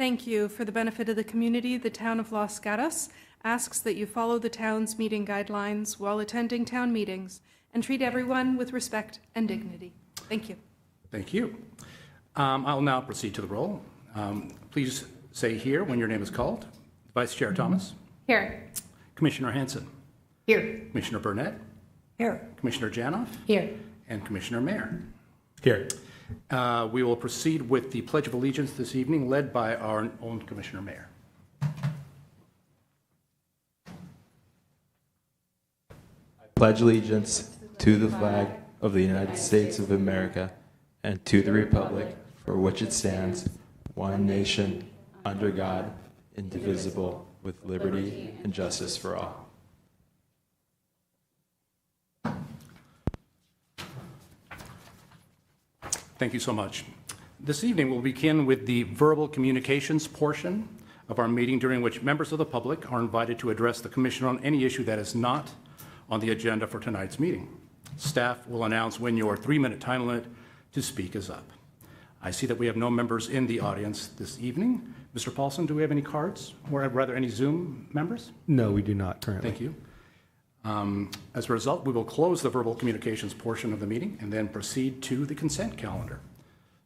Thank you. For the benefit of the community, the town of Los Gatos asks that you follow the town's meeting guidelines while attending town meetings and treat everyone with respect and dignity. Thank you. Thank you. I'll now proceed to the roll. Please say here when your name is called. Vice Chair Thomas. Here. Commissioner Hanson. Here. Commissioner Burnett. Here. Commissioner Janoff. Here. And Commissioner Mayer. Here. We will proceed with the Pledge of Allegiance this evening, led by our own Commissioner Mayer. I pledge allegiance to the flag of the United States of America and to the republic for which it stands, one nation, under God, indivisible, with liberty and justice for all. Thank you so much. This evening, we'll begin with the verbal communications portion of our meeting, during which members of the public are invited to address the Commission on any issue that is not on the agenda for tonight's meeting. Staff will announce when your 3-minute time limit to speak is up. I see that we have no members in the audience this evening. Mr. Paulson, do we have any cards, or rather any Zoom members? No, we do not currently. Thank you. As a result, we will close the verbal communications portion of the meeting and then proceed to the consent calendar.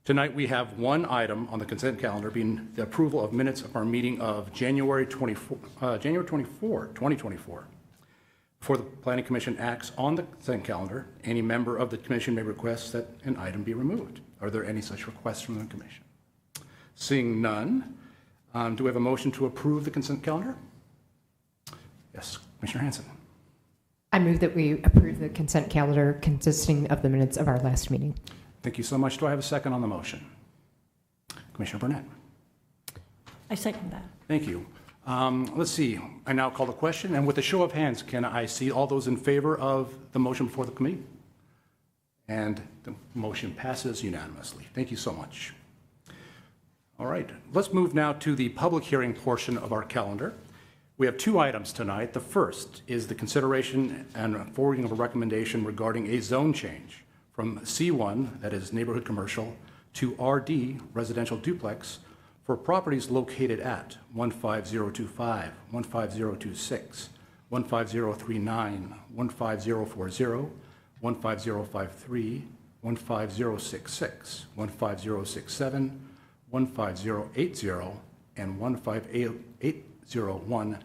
Tonight, we have one item on the consent calendar, being the approval of minutes of our meeting of January 24, 2024. Before the Planning Commission acts on the consent calendar, any member of the Commission may request that an item be removed. Are there any such requests from the Commission? Seeing none, do we have a motion to approve the consent calendar? Yes, Commissioner Hanson. I move that we approve the consent calendar consisting of the minutes of our last meeting. Thank you so much. Do I have a second on the motion? Commissioner Burnett. I second that. Thank you. Let's see. I now call the question, and with a show of hands, can I see all those in favor of the motion before the committee? And the motion passes unanimously. Thank you so much. All right. Let's move now to the public hearing portion of our calendar. We have two items tonight. The first is the consideration and forwarding of a recommendation regarding a zone change from C1, that is neighborhood commercial, to RD, residential duplex, for properties located at 15025, 15026, 15039, 15040, 15053, 15066, 15067, 15080, and 15801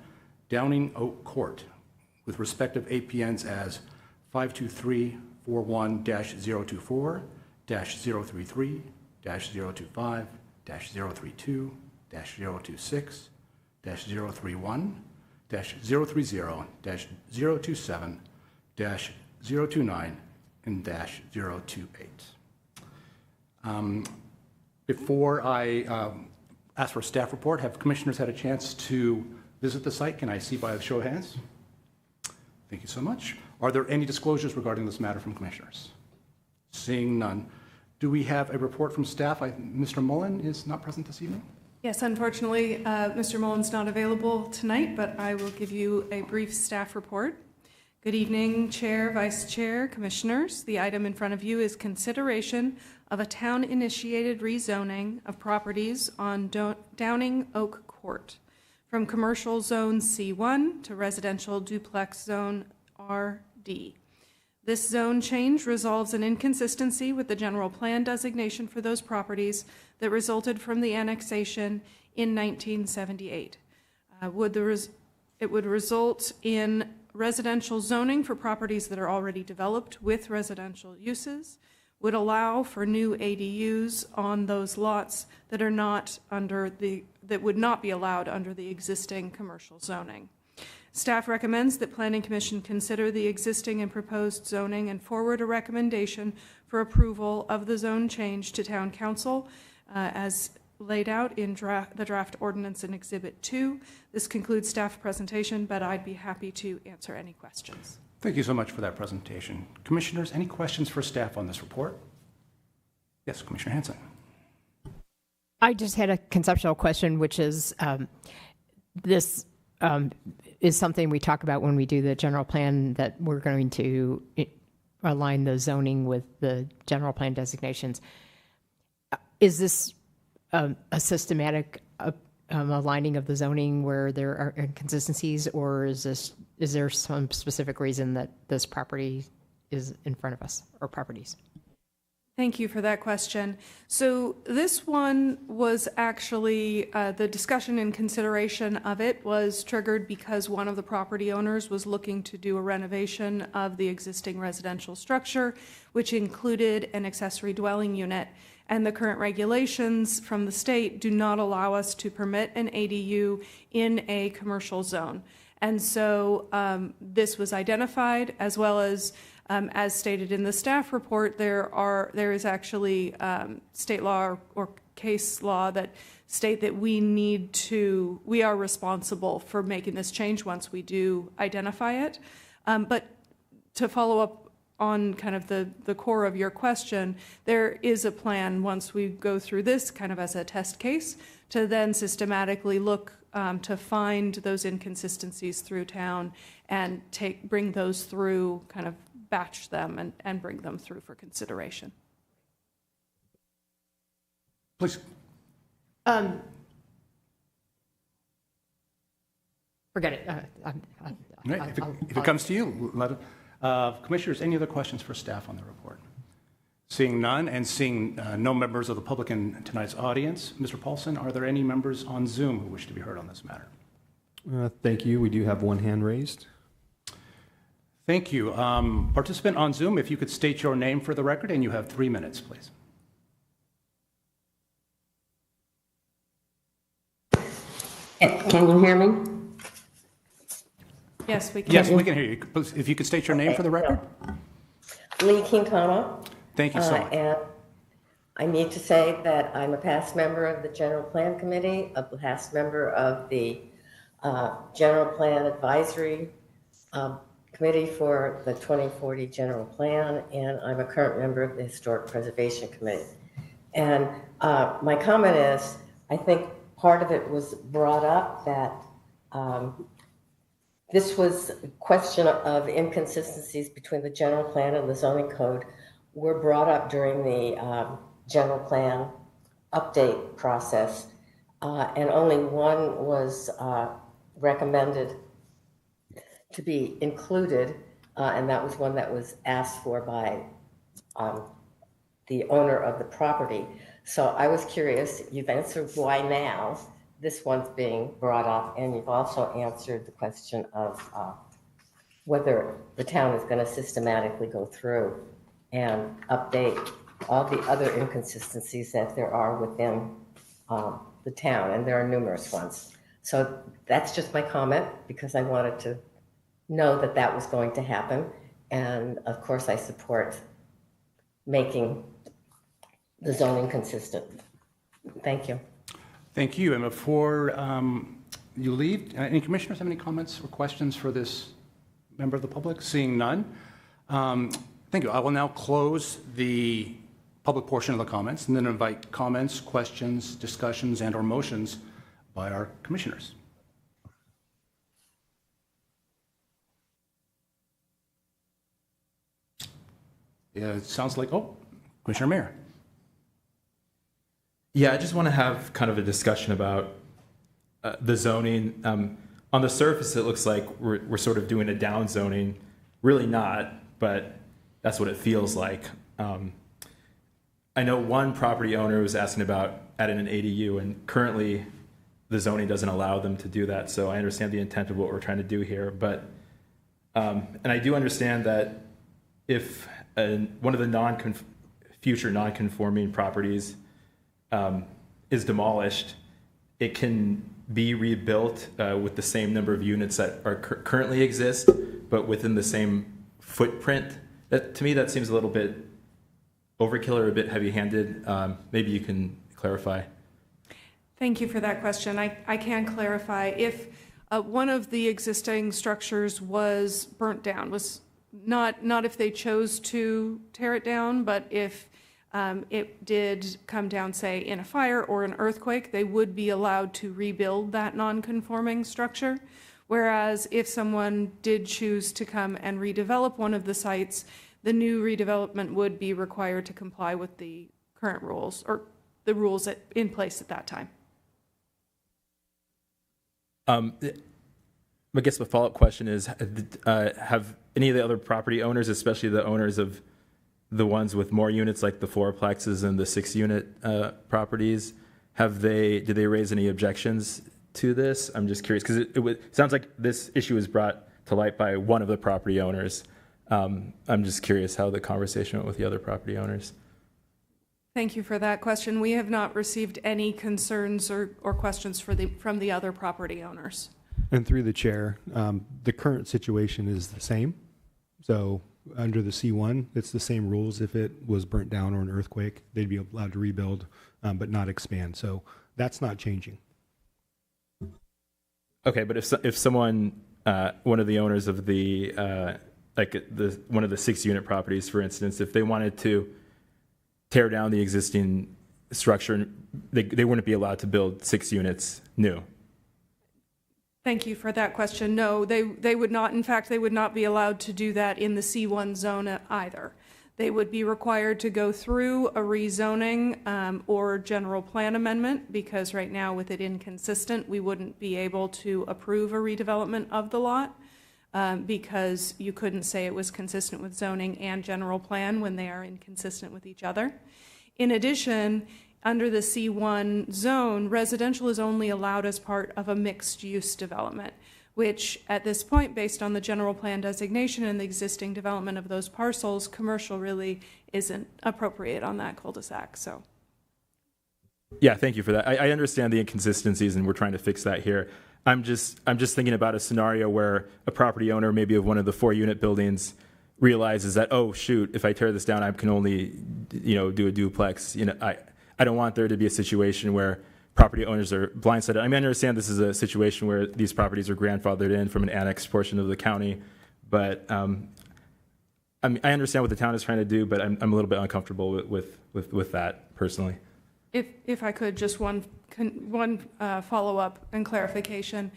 Downing Oak Court, with respective APNs as 52341-024, -033, -025, -032, -026, -031, -030, -027, -029, and -028. Before I ask for a staff report, have commissioners had a chance to visit the site? Can I see by a show of hands? Thank you so much. Are there any disclosures regarding this matter from commissioners? Seeing none. Do we have a report from staff? Mr. Mullen is not present this evening. Yes, unfortunately, Mr. Mullen's not available tonight, but I will give you a brief staff report. Good evening, Chair, Vice Chair, Commissioners. The item in front of you is consideration of a town-initiated rezoning of properties on Downing Oak Court from Commercial Zone C1 to Residential Duplex Zone RD. This zone change resolves an inconsistency with the general plan designation for those properties that resulted from the annexation in 1978. It would result in residential zoning for properties that are already developed with residential uses, would allow for new ADUs on those lots that are not that would not be allowed under the existing commercial zoning. Staff recommends that Planning Commission consider the existing and proposed zoning and forward a recommendation for approval of the zone change to Town Council as laid out in the draft ordinance in Exhibit 2. This concludes staff presentation, but I'd be happy to answer any questions. Thank you so much for that presentation. Commissioners, any questions for staff on this report? Yes, Commissioner Hanson. I just had a conceptual question, which is this is something we talk about when we do the general plan, that we're going to align the zoning with the general plan designations. Is this a systematic aligning of the zoning where there are inconsistencies, or is there some specific reason that this property is in front of us, or properties? Thank you for that question. So this one was actually, the discussion and consideration of it was triggered because one of the property owners was looking to do a renovation of the existing residential structure, which included an accessory dwelling unit. And the current regulations from the state do not allow us to permit an ADU in a commercial zone. And so this was identified, as well as stated in the staff report, there is actually state law or case law that state that we are responsible for making this change once we do identify it. But to follow up on kind of the core of your question, there is a plan once we go through this kind of as a test case to then systematically look to find those inconsistencies through town and bring those through, kind of batch them and bring them through for consideration. Please. Forget it. Right. If it comes to you, let it. Commissioners, any other questions for staff on the report? Seeing none and seeing no members of the public in tonight's audience, Mr. Paulson, are there any members on Zoom who wish to be heard on this matter? Thank you. We do have one hand raised. Thank you. Participant on Zoom, if you could state your name for the record, and you have 3 minutes, please. Can you hear me? Yes, we can. Yes, we can hear you. If you could state your name for the record. Lee Quintana. Thank you so much. And I need to say that I'm a past member of the General Plan Committee, a past member of the General Plan Advisory Committee for the 2040 General Plan, and I'm a current member of the Historic Preservation Committee. And my comment is, I think part of it was brought up that this was a question of inconsistencies between the general plan and the zoning code were brought up during the general plan update process, and only one was recommended to be included, and that was one that was asked for by the owner of the property. So I was curious, you've answered why now this one's being brought up, and you've also answered the question of whether the town is going to systematically go through and update all the other inconsistencies that there are within the town, and there are numerous ones. So that's just my comment, because I wanted to know that that was going to happen, and of course I support making the zoning consistent. Thank you. Thank you. And before you leave, any commissioners have any comments or questions for this member of the public? Seeing none. Thank you. I will now close the public portion of the comments and then invite comments, questions, discussions, and/or motions by our commissioners. Yeah, it sounds like, Commissioner Mayer. Yeah, I just want to have kind of a discussion about the zoning. On the surface, it looks like we're sort of doing a down zoning. Really not, but that's what it feels like. I know one property owner was asking about adding an ADU, and currently the zoning doesn't allow them to do that. So I understand the intent of what we're trying to do here. But and I do understand that if one of the future non-conforming properties is demolished, it can be rebuilt with the same number of units that are currently exist, but within the same footprint. That, to me, that seems a little bit overkill or a bit heavy-handed. Maybe you can clarify. Thank you for that question. I can clarify. If one of the existing structures was burnt down, was not if they chose to tear it down, but if it did come down, say, in a fire or an earthquake, they would be allowed to rebuild that non-conforming structure. Whereas if someone did choose to come and redevelop one of the sites, the new redevelopment would be required to comply with the current rules, or the rules in place at that time. I guess the follow-up question is, have any of the other property owners, especially the owners of the ones with more units like the fourplexes and the 6-unit properties, did they raise any objections to this? I'm just curious, because it sounds like this issue was brought to light by one of the property owners. I'm just curious how the conversation went with the other property owners. Thank you for that question. We have not received any concerns or questions from the other property owners. And through the chair, the current situation is the same. So under the C1, it's the same rules. If it was burnt down or an earthquake, they'd be allowed to rebuild, but not expand. So that's not changing. Okay, but if someone, one of the owners of the one of the 6-unit properties, for instance, if they wanted to tear down the existing structure, they wouldn't be allowed to build 6 units new. Thank you for that question. No, they would not. In fact, they would not be allowed to do that in the C1 zone either. They would be required to go through a rezoning or general plan amendment, because right now with it inconsistent, we wouldn't be able to approve a redevelopment of the lot because you couldn't say it was consistent with zoning and general plan when they are inconsistent with each other. In addition, under the C1 zone, residential is only allowed as part of a mixed-use development, which at this point, based on the general plan designation and the existing development of those parcels, commercial really isn't appropriate on that cul-de-sac. So, yeah, thank you for that. I understand the inconsistencies, and we're trying to fix that here. I'm just thinking about a scenario where a property owner, maybe of one of the 4-unit buildings, realizes that, oh shoot, if I tear this down, I can only do a duplex. I don't want there to be a situation where property owners are blindsided. I mean, I understand this is a situation where these properties are grandfathered in from an annexed portion of the county, but I understand what the town is trying to do, but I'm a little bit uncomfortable with that personally. if I could, just one follow-up and clarification.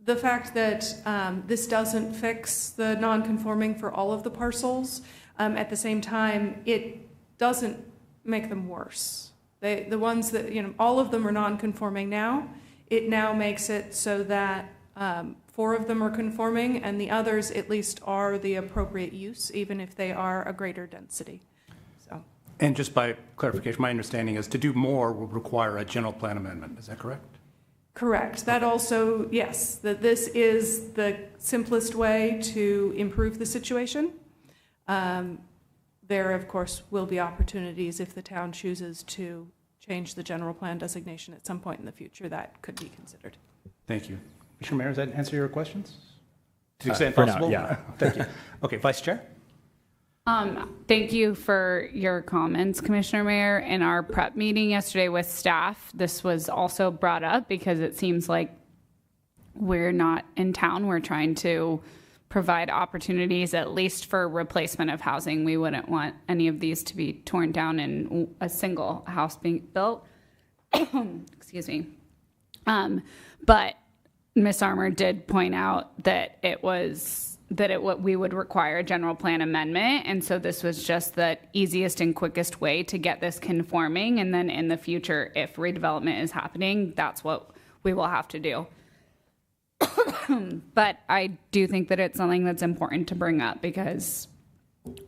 The fact that this doesn't fix the non-conforming for all of the parcels, at the same time, it doesn't make them worse. The ones that, all of them are non-conforming now. It now makes it so that 4 of them are conforming, and the others at least are the appropriate use, even if they are a greater density. So. And just by clarification, my understanding is to do more will require a general plan amendment. Is that correct? Correct. That also, yes, that this is the simplest way to improve the situation. There, of course, will be opportunities if the town chooses to change the general plan designation at some point in the future. That could be considered. Thank you. Mr. Mayor, does that answer your questions? To the extent for possible? now, yeah. Thank you. Okay, Vice Chair? Thank you for your comments, Commissioner Mayor. In our prep meeting yesterday with staff, this was also brought up because it seems like we're not in town. We're trying to provide opportunities, at least for replacement of housing. We wouldn't want any of these to be torn down and a single house being built. Excuse me. But Ms. Armour did point out that we would require a general plan amendment, and so this was just the easiest and quickest way to get this conforming, and then in the future, if redevelopment is happening, that's what we will have to do. But I do think that it's something that's important to bring up because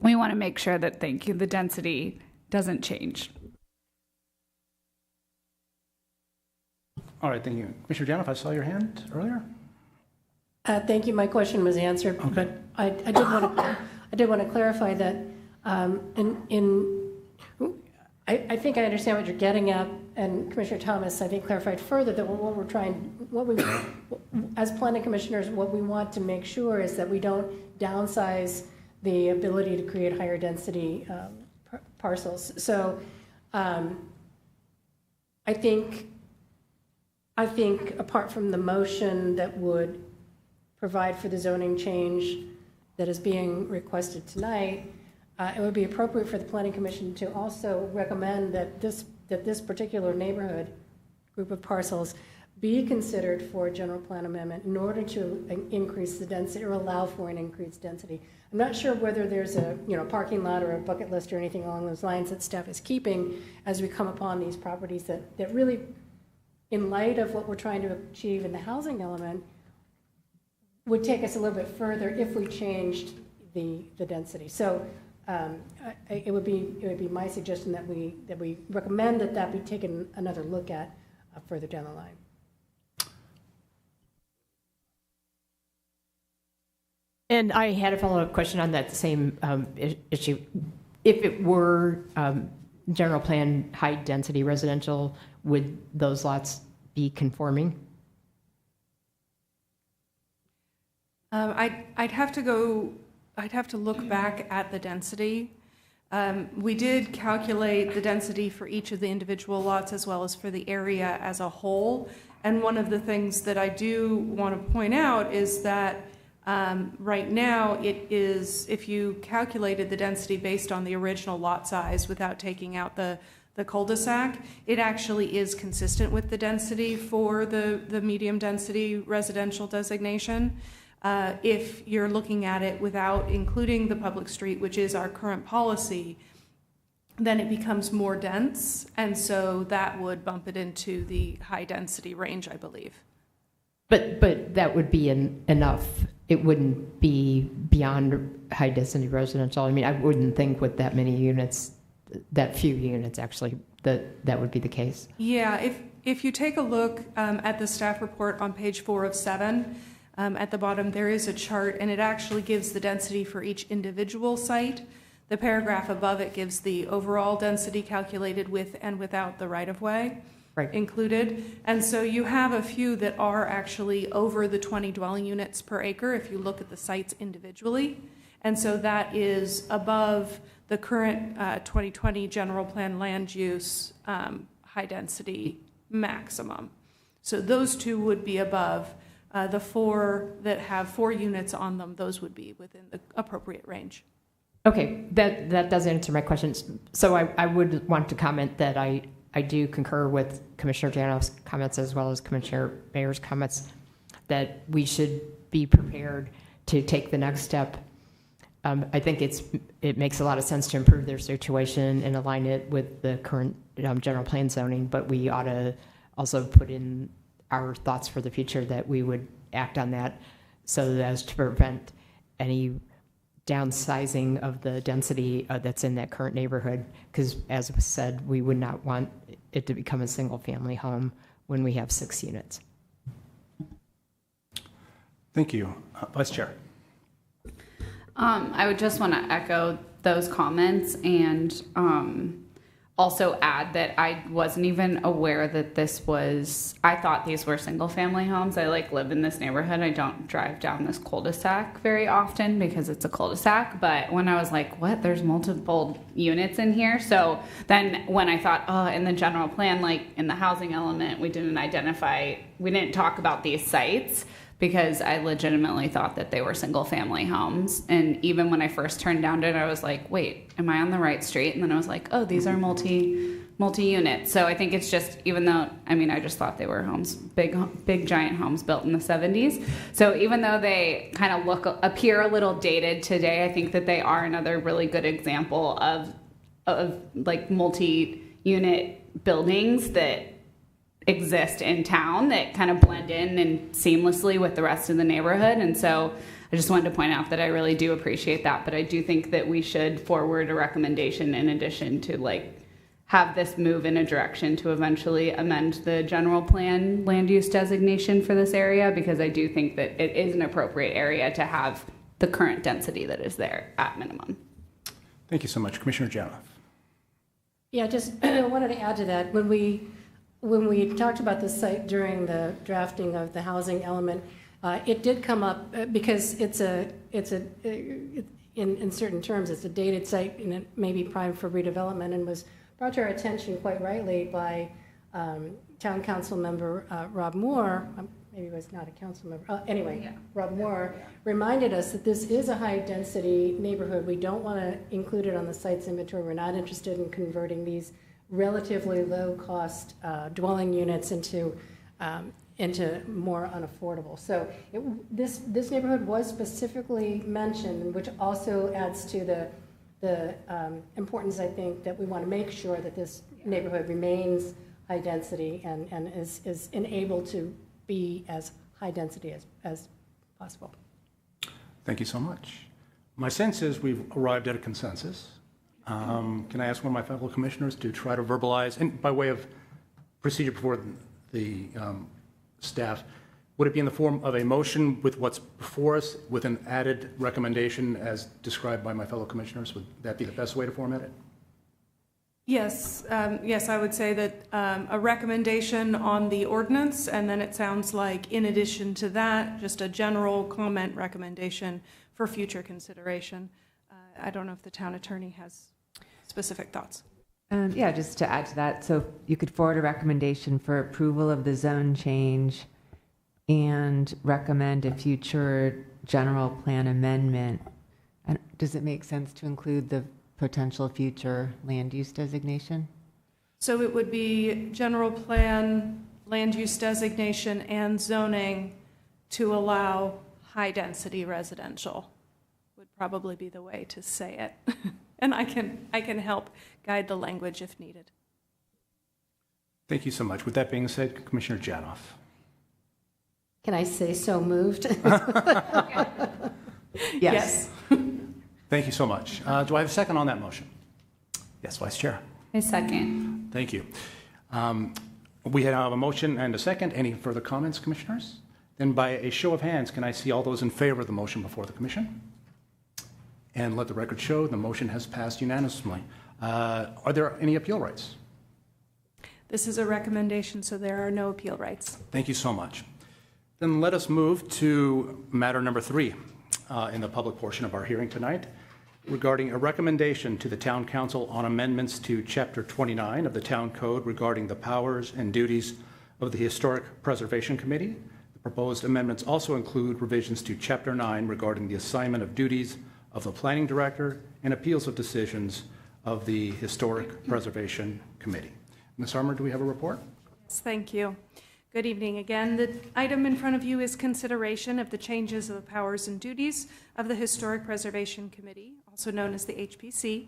we want to make sure that, the density doesn't change. All right, thank you. Commissioner Janoff, I saw your hand earlier. Thank you. My question was answered, Okay. but I did want to clarify that I think I understand what you're getting at, and Commissioner Thomas, I think, clarified further that as planning commissioners, what we want to make sure is that we don't downsize the ability to create higher density parcels. So I think apart from the motion that would provide for the zoning change that is being requested tonight, it would be appropriate for the Planning Commission to also recommend that this particular neighborhood group of parcels be considered for a general plan amendment in order to increase the density or allow for an increased density. I'm not sure whether there's a parking lot or a bucket list or anything along those lines that staff is keeping as we come upon these properties that really, in light of what we're trying to achieve in the housing element, would take us a little bit further if we changed the density. So it would be my suggestion that we recommend that be taken another look at further down the line. And I had a follow-up question on that same issue. If it were general plan high-density residential, would those lots be conforming? I'd have to look back at the density. We did calculate the density for each of the individual lots as well as for the area as a whole. And one of the things that I do want to point out is that right now it is, if you calculated the density based on the original lot size without taking out the cul-de-sac, it actually is consistent with the density for the medium density residential designation. If you're looking at it without including the public street, which is our current policy, then it becomes more dense, and so that would bump it into the high density range, I believe. But that would be enough. It wouldn't be beyond high density residential. I mean, I wouldn't think with that many units, that few units actually, that would be the case. Yeah, if you take a look at the staff report on page 4 of 7, at the bottom there is a chart, and it actually gives the density for each individual site. The paragraph above it gives the overall density calculated with and without the right-of-way included. And so you have a few that are actually over the 20 dwelling units per acre if you look at the sites individually. And so that is above the current 2020 general plan land use high density maximum. So those two would be above. The 4 that have 4 units on them, those would be within the appropriate range. Okay, that does answer my questions. So I would want to comment that I do concur with Commissioner Janos' comments as well as Commissioner Mayer's comments that we should be prepared to take the next step. I think it makes a lot of sense to improve their situation and align it with the current general plan zoning, but we ought to also put in our thoughts for the future that we would act on that so as to prevent any downsizing of the density that's in that current neighborhood, because as was said, we would not want it to become a single family home when we have 6 units. Thank you. Vice Chair. I would just want to echo those comments and also add that I wasn't even aware that I thought these were single family homes. I live in this neighborhood. I don't drive down this cul-de-sac very often because it's a cul-de-sac. But when I was like, what, there's multiple units in here. So then when I thought, in the general plan, in the housing element, we didn't talk about these sites because I legitimately thought that they were single family homes. And even when I first turned down it, I was like, wait, am I on the right street? And then I was like, oh, these are multi-unit. So I think it's just, even though, I just thought they were homes, big giant homes built in the 70s. So even though they kind of appear a little dated today, I think that they are another really good example of multi-unit buildings that exist in town that kind of blend in and seamlessly with the rest of the neighborhood. And so I just wanted to point out that I really do appreciate that, but I do think that we should forward a recommendation in addition to have this move in a direction to eventually amend the general plan land use designation for this area, because I do think that it is an appropriate area to have the current density that is there at minimum. Thank you so much. Commissioner Janoff. Yeah, just wanted to add to that. When we talked about this site during the drafting of the housing element, it did come up because it's in certain terms, it's a dated site and it may be primed for redevelopment, and was brought to our attention quite rightly by Town Council member Rob Moore. Maybe he was not a council member. Rob Moore reminded us that this is a high density neighborhood. We don't want to include it on the site's inventory. We're not interested in converting these relatively low-cost dwelling units into into more unaffordable. So this neighborhood was specifically mentioned, which also adds to the importance, I think, that we want to make sure that this neighborhood remains high density and is enabled to be as high density as possible. Thank you so much. My sense is we've arrived at a consensus. Can I ask one of my fellow commissioners to try to verbalize, and by way of procedure before the staff, would it be in the form of a motion with what's before us with an added recommendation as described by my fellow commissioners? Would that be the best way to format it? Yes, yes, I would say that a recommendation on the ordinance, and then it sounds like in addition to that, just a general comment recommendation for future consideration. I don't know if the town attorney has specific thoughts. Yeah, just to add to that, so you could forward a recommendation for approval of the zone change and recommend a future general plan amendment. And does it make sense to include the potential future land use designation? So it would be general plan, land use designation, and zoning to allow high-density residential would probably be the way to say it. And I can help guide the language if needed. Thank you so much. With that being said, Commissioner Janoff. Can I say so moved? Yes. Thank you so much. Do I have a second on that motion? Yes, Vice Chair. A second. Thank you. We have a motion and a second. Any further comments, commissioners? Then by a show of hands, can I see all those in favor of the motion before the commission? And let the record show the motion has passed unanimously. Are there any appeal rights? This is a recommendation, so there are no appeal rights. Thank you so much. Then let us move to matter number 3 in the public portion of our hearing tonight, regarding a recommendation to the Town Council on amendments to Chapter 29 of the Town Code regarding the powers and duties of the Historic Preservation Committee. The proposed amendments also include revisions to Chapter 9 regarding the assignment of duties of the Planning Director and appeals of decisions of the Historic Preservation Committee. Ms. Armour, do we have a report? Yes, thank you. Good evening again. The item in front of you is consideration of the changes of the powers and duties of the Historic Preservation Committee, also known as the HPC,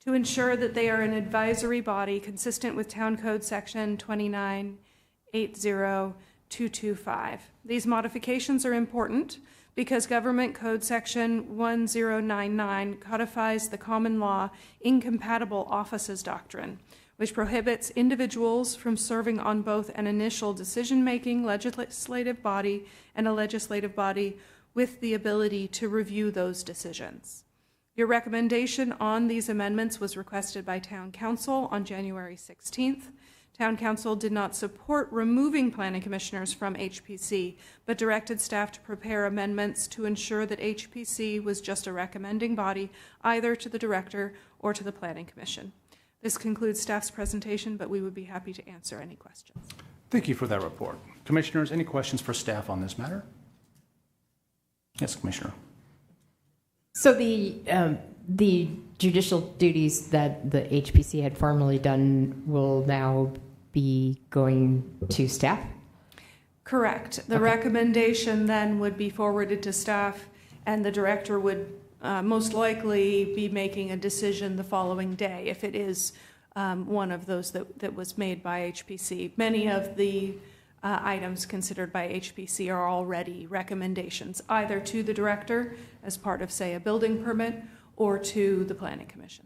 to ensure that they are an advisory body consistent with Town Code Section 2980225. These modifications are important because Government Code Section 1099 codifies the common law incompatible offices doctrine, which prohibits individuals from serving on both an initial decision-making legislative body and a legislative body with the ability to review those decisions. Your recommendation on these amendments was requested by Town Council on January 16th. Town Council did not support removing planning commissioners from HPC, but directed staff to prepare amendments to ensure that HPC was just a recommending body, either to the director or to the planning commission. This concludes staff's presentation, but we would be happy to answer any questions. Thank you for that report. Commissioners, any questions for staff on this matter? Yes, Commissioner. So the judicial duties that the HPC had formerly done will now be going to staff? Correct. The recommendation then would be forwarded to staff, and the director would most likely be making a decision the following day if it is one of those that was made by HPC. Many of the items considered by HPC are already recommendations, either to the director as part of, say, a building permit, or to the Planning Commission.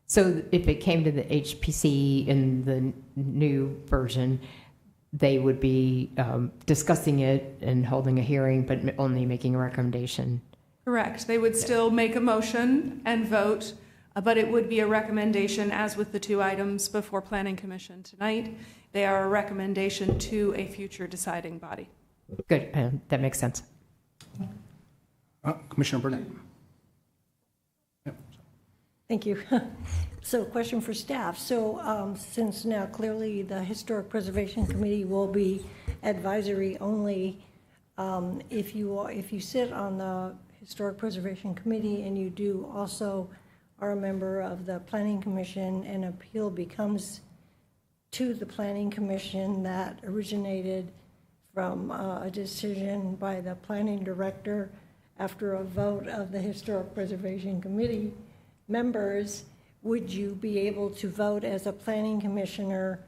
So if it came to the HPC in the new version, they would be discussing it and holding a hearing, but only making a recommendation? Correct. They would still make a motion and vote, but it would be a recommendation, as with the 2 items before Planning Commission tonight. They are a recommendation to a future deciding body. Good. That makes sense. Commissioner Burnett. Yep. Thank you. So, question for staff. So, since now clearly the Historic Preservation Committee will be advisory only, if you sit on the Historic Preservation Committee and you do also are a member of the Planning Commission, and appeal becomes to the Planning Commission that originated from a decision by the planning director after a vote of the Historic Preservation Committee members, would you be able to vote as a planning commissioner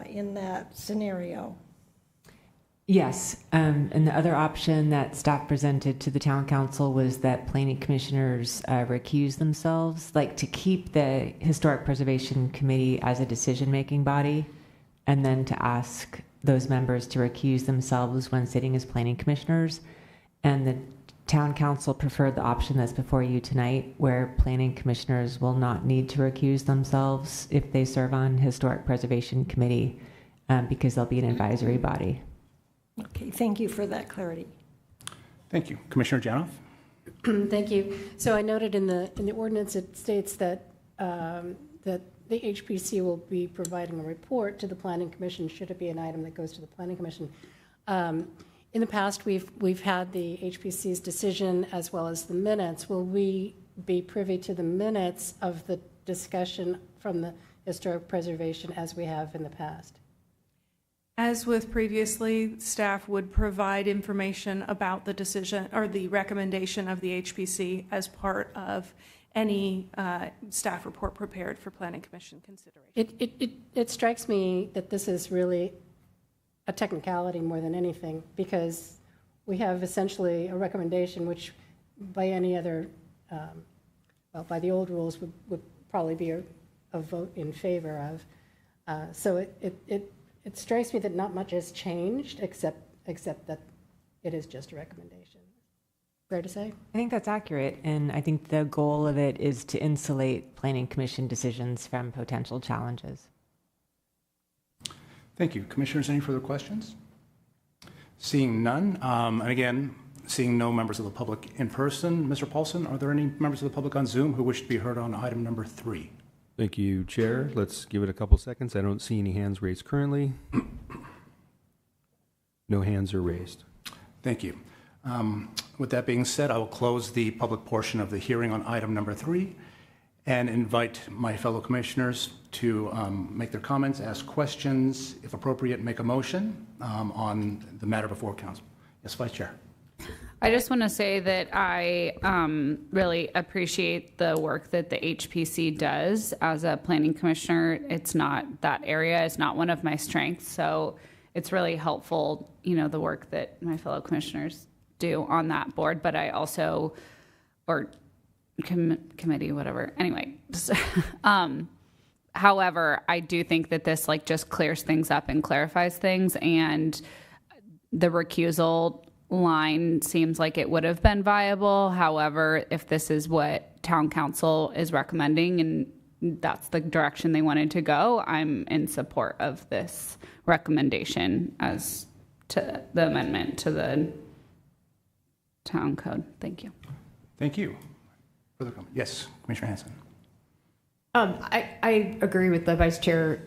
in that scenario? Yes, and the other option that staff presented to the town council was that planning commissioners recuse themselves, like to keep the Historic Preservation Committee as a decision-making body, and then to ask those members to recuse themselves when sitting as planning commissioners. And the town council preferred the option that's before you tonight, where planning commissioners will not need to recuse themselves if they serve on Historic Preservation Committee, because they'll be an advisory body. Okay, thank you for that clarity. Thank you. Commissioner Janoff? Thank you. So I noted in the ordinance, it states that, that the HPC will be providing a report to the Planning Commission, should it be an item that goes to the Planning Commission. In the past, we've had the HPC's decision as well as the minutes. Will we be privy to the minutes of the discussion from the Historic Preservation as we have in the past? As with previously, staff would provide information about the decision or the recommendation of the HPC as part of any staff report prepared for Planning Commission consideration. It strikes me that this is really a technicality more than anything, because we have essentially a recommendation which by any other, well, by the old rules would probably be a vote in favor of. So it strikes me that not much has changed except that it is just a recommendation. Fair to say? I think that's accurate, and I think the goal of it is to insulate planning commission decisions from potential challenges. Thank you. Commissioners, any further questions? Seeing none, and again, seeing no members of the public in person, Mr. Paulson, are there any members of the public on Zoom who wish to be heard on item number 3? Thank you, Chair. Let's give it a couple seconds. I don't see any hands raised currently. No hands are raised. Thank you. With that being said, I will close the public portion of the hearing on item number 3 and invite my fellow commissioners to make their comments, ask questions, if appropriate, make a motion on the matter before council. Yes, Vice Chair. I just want to say that I really appreciate the work that the HPC does as a planning commissioner. It's not, that area is not one of my strengths, so it's really helpful, you know, the work that my fellow commissioners do on that board, but I also, or committee, whatever. Anyway, however, I do think that this like just clears things up and clarifies things, and the recusal line seems like it would have been viable. However, if this is what town council is recommending and that's the direction they wanted to go, I'm in support of this recommendation as to the amendment to the town code. Thank you. Thank you. Further comment? Yes, Commissioner Hanson. I agree with the vice chair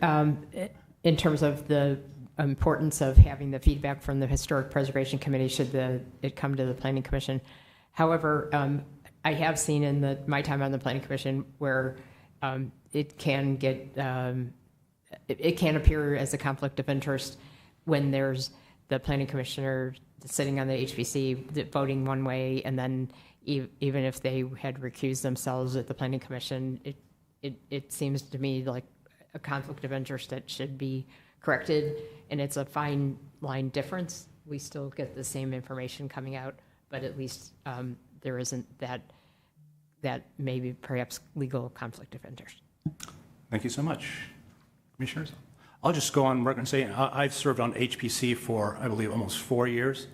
in terms of the importance of having the feedback from the Historic Preservation Committee should it come to the Planning Commission. However, I have seen in my time on the Planning Commission where it can get it can appear as a conflict of interest when there's the Planning Commissioner sitting on the HPC voting one way, and then even if they had recused themselves at the Planning Commission, it seems to me like a conflict of interest that should be corrected, and it's a fine line difference. We still get the same information coming out, but at least there isn't that maybe perhaps legal conflict of interest. Thank you so much. Commissioners? I'll just go on record and say I've served on HPC for, I believe, almost 4 years.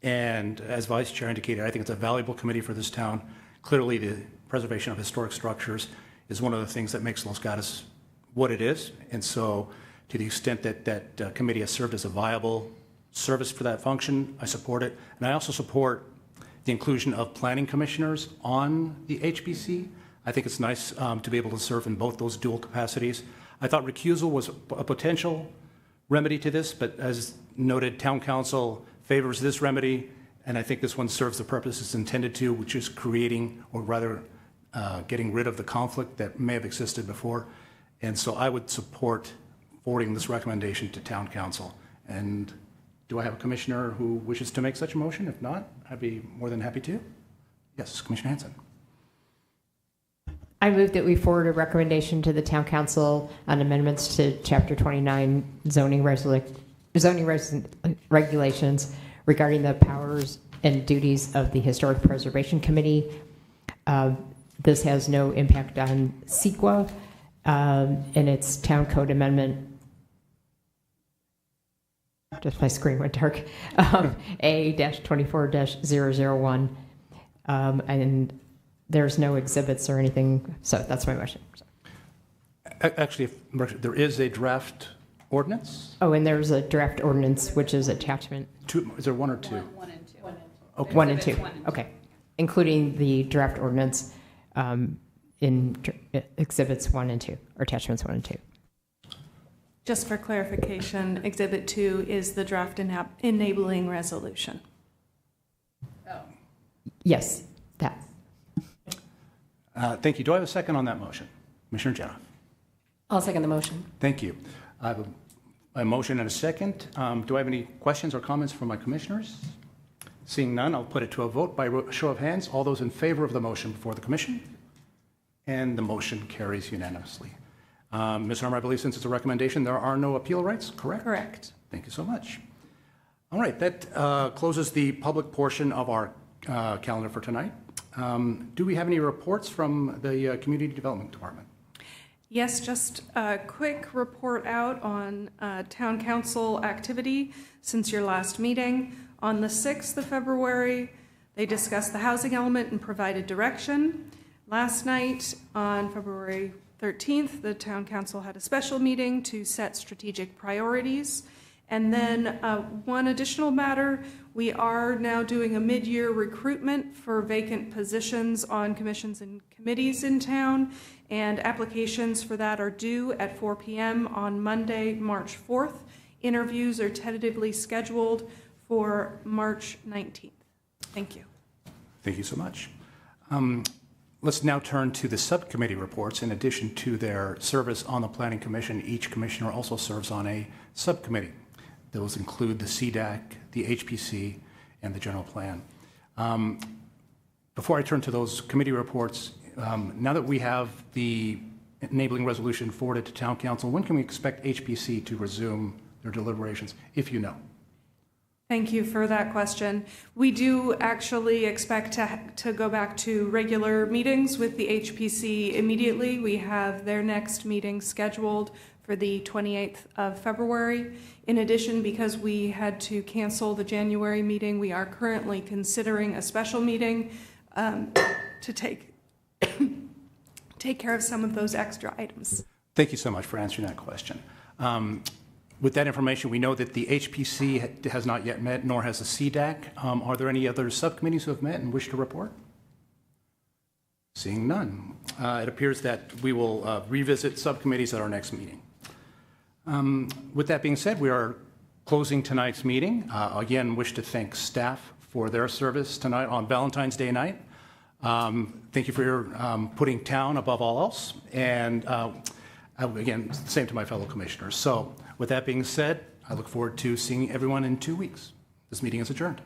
And as Vice Chair indicated, I think it's a valuable committee for this town. Clearly, the preservation of historic structures is one of the things that makes Los Gatos what it is. And so to the extent that that committee has served as a viable service for that function, I support it. And I also support the inclusion of planning commissioners on the HPC. I think it's nice to be able to serve in both those dual capacities. I thought recusal was a potential remedy to this, but as noted, town council favors this remedy, and I think this one serves the purpose it's intended to, which is creating, or rather getting rid of the conflict that may have existed before. And so I would support forwarding this recommendation to town council. And Do I have a commissioner who wishes to make such a motion? If not, I'd be more than happy to. Yes, Commissioner Hanson. I move that we forward a recommendation to the town council on amendments to Chapter 29 zoning regulations regarding the powers and duties of the Historic Preservation Committee. This has no impact on CEQA, and its town code amendment. Just my screen went dark. A-24-001. And there's no exhibits or anything, so that's my motion. Actually, there is a draft ordinance. Oh, and there's a draft ordinance, which is attachment. Is there one or two? One and two. Okay. One and two, okay. Including the draft ordinance in exhibits 1 and 2, or attachments 1 and 2. Just for clarification, Exhibit 2 is the draft enabling resolution. Yes, that. Thank you. Do I have a second on that motion? Commissioner Janoff. I'll second the motion. Thank you. I have a motion and a second. Do I have any questions or comments from my commissioners? Seeing none, I'll put it to a vote by show of hands. All those in favor of the motion before the commission? And the motion carries unanimously. Ms. Harmer, I believe since it's a recommendation, there are no appeal rights, correct? Correct. Thank you so much. All right, that closes the public portion of our calendar for tonight. Do we have any reports from the Community Development Department? Yes, just a quick report out on town council activity since your last meeting. On the 6th of February, they discussed the housing element and provided direction. Last night, on February 13th, the town council had a special meeting to set strategic priorities. And then one additional matter, we are now doing a mid-year recruitment for vacant positions on commissions and committees in town, and applications for that are due at 4 p.m. on Monday, March 4th. Interviews are tentatively scheduled for March 19th. Thank you. Thank you so much. Let's now turn to the subcommittee reports. In addition to their service on the Planning Commission, each commissioner also serves on a subcommittee. Those include the CDAC, the HPC, and the General Plan. Before I turn to those committee reports, now that we have the enabling resolution forwarded to Town Council, when can we expect HPC to resume their deliberations, if you know? Thank you for that question. We do actually expect to go back to regular meetings with the HPC immediately. We have their next meeting scheduled for the 28th of February. In addition, because we had to cancel the January meeting, we are currently considering a special meeting to take care of some of those extra items. Thank you so much for answering that question. With that information, we know that the HPC has not yet met, nor has the CDAC. Are there any other subcommittees who have met and wish to report? Seeing none. It appears that we will revisit subcommittees at our next meeting. With that being said, we are closing tonight's meeting. Again, wish to thank staff for their service tonight on Valentine's Day night. Thank you for your putting town above all else. And again, same to my fellow commissioners. So with that being said, I look forward to seeing everyone in 2 weeks. This meeting is adjourned.